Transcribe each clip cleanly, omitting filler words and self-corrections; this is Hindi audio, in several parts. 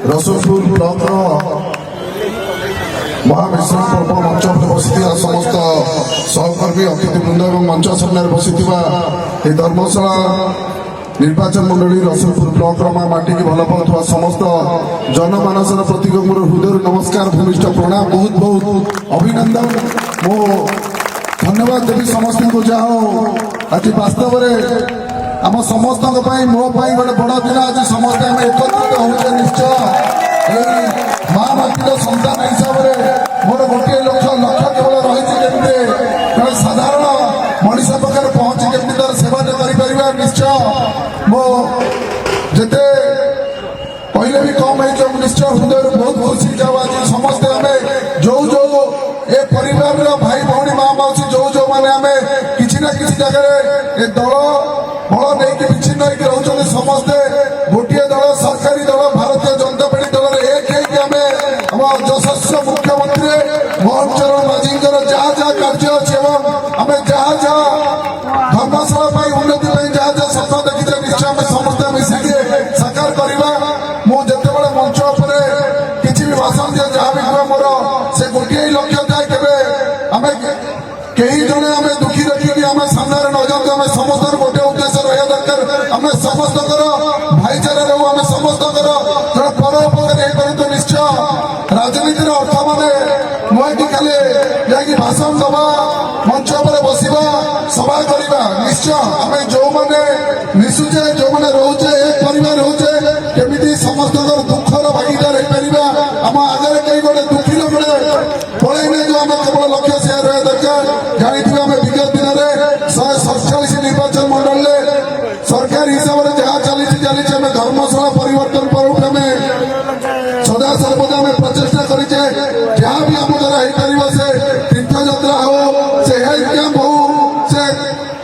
रसूलपुर ब्लॉक महामिश्रण पर्व मंच बसी समस्त सहकर्मी अतिथिवृंद और मंच सामने बसी धर्मशाला निर्वाचन मंडली रसूलपुर ब्लॉक माँ माटी की भल पाता समस्त जनमानसर प्रति मोर हृदय नमस्कार भूमिष्ठ प्रणाम बहुत बहुत अभिनंदन मो धन्यवाद देवी समस्त को जहाँ आज वास्तव में आम समस्त मो गोटे बड़ दिन आज समस्त आम एकत्रित होचे निश्चय माँ माटीर सन्तान हिसाब से मोर गोटे लक्ष्य केवल रही साधारण मनीष पाखे पहुंची केमी तार सेवा कर निश्चय मो जिते कहले भी कम है निश्चय हृदय बहुत खुशी जाओ आज समस्ते आम जो जो ए परिवार भाई भौणी माँ मौसी जो जो मैंने आम किसी ना किसी जगह ए दल बल नहीं विच्छिन्न रोचे समस्ते गोटे दल सरकारी दल भारतीय जनता पार्टी दल एक आम यशस्वी मुख्यमंत्री मोहन चरण माझी जहाँ जहाँ कार्य अच्छे आम जहाँ जहाँ धर्मशाला उन्नति जहाँ जहाँ सपना देखीचे निश्चय आम समस्ते मिसिक साकार करवा मुझे मंच उपर किसी भी भाषण दिए जहाँ भी कह मोर से गोटे लक्ष्य थाए के कई जने आम दुखी रखी आम सामने न जातु आम समस्त गोटे उद्देश्य रहा दरकार आम समस्त भाईचारा रो आम समस्त परोपकार तो निश्चय राजनीति अर्थ माने नुहे खाली जाकि भाषण दबा मंच पर बसवा सभा करवा निश्चय आम जो मैंने मिशुचे जो मैंने रोचे एक परिवार होचे केमी समस्त दुखर भागीदार हो पार आम आगे कई गोटे दुखी लोक पलैने जो आम केवल लक्ष्य से रहा दरकार जानी आम विगत दिन में 147 निर्वाचन मंडल सरकार हिसाब से जहाँ चली आम धर्मशाला परिवर्तन पर सदा सर्वदा आम प्रचेषा करे जहाँ भी आम द्वारा हो पार से तीर्थयात्रा हो से हेल्थ कैंप हो से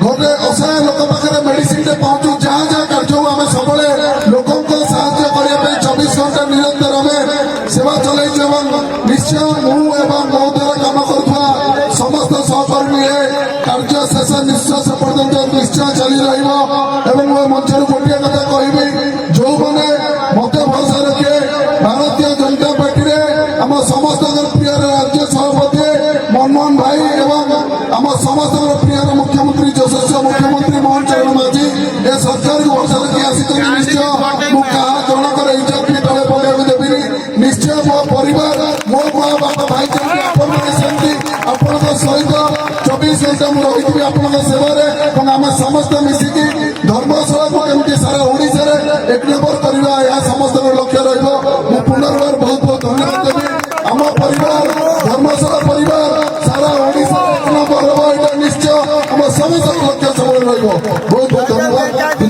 गोटे असहाय लोक पाखे मेडिसिन पहुंचू जहाँ जहाँ कार्य हो आम सब लोक साहाଯ୍य करने 24 घंटा निरंतर आम सेवा चलैचु निश्चय मो द्वारा कम करुवा समस्त सहकर्मी कार्य शेष निश्वास पर्यंत निश्चय चली मंचर गोटे कथा कहि जो मैंने मत भरोसा रखे भारतीय जनता पार्टी आम समस्त प्रिय राज्य सभापति मनमोहन भाई एवं आम समस्त प्रिय मुख्यमंत्री यशस्वी मुख्यमंत्री मोहन चरण माझी ए सरकार को भरोसा रखी आसी निश्चय मुझे जनकर इज्जत भी तले पकड़ देवी निश्चय मो परिवार मो माँ बापा भाई सेमती आपण सहित 24 घंटा मुझे रही आपण सेवार आम समस्त मिसिक धर्मशाला को कमी सारा ओडिशा एक नंबर करवा यह समस्त लक्ष्य रहा पुनर्बार बहुत बहुत धन्यवाद देवी आम परिवार धर्मशाला परिवार सारा ओडिशा एक नंबर निश्चय आम समस्त लक्ष्य सब बहुत बहुत धन्यवाद।